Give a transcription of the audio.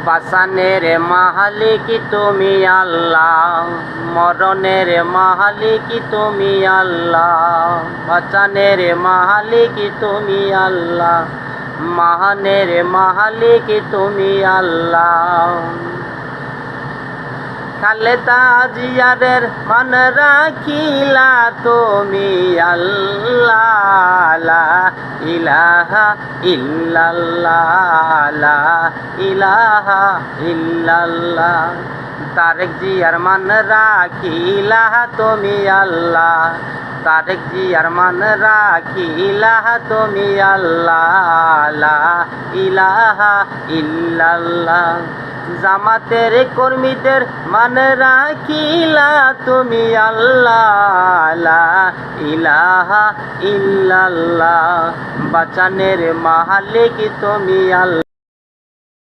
বাসানের মালিক তুমি আল্লাহ, মরণের মালিক তুমি আল্লাহ। বাঁচানের মালিক তুমি আল্লাহ, মহানের মালিক তুমি আল্লাহ। খালেদা জিয়ারের মান রাখিলা তুমি আল্লাহ, লা ইলাহা ইল্লাল্লাহ, লা ইলাহা ইল্লাল্লাহ। তারেক জিয়ার মান রাখিলা তুমি আল্লাহ, তারেক জিয়ার মান রাখিলা তুমি আল্লাহ, লা ইলাহা ইল্লাল্লাহ। জামাতের কর্মীদের মান রাখিলা তুমি আল্লাহ, লা ইলাহা ইল্লাল্লাহ। বাঁচানের মালিক তুমি আল্লাহ।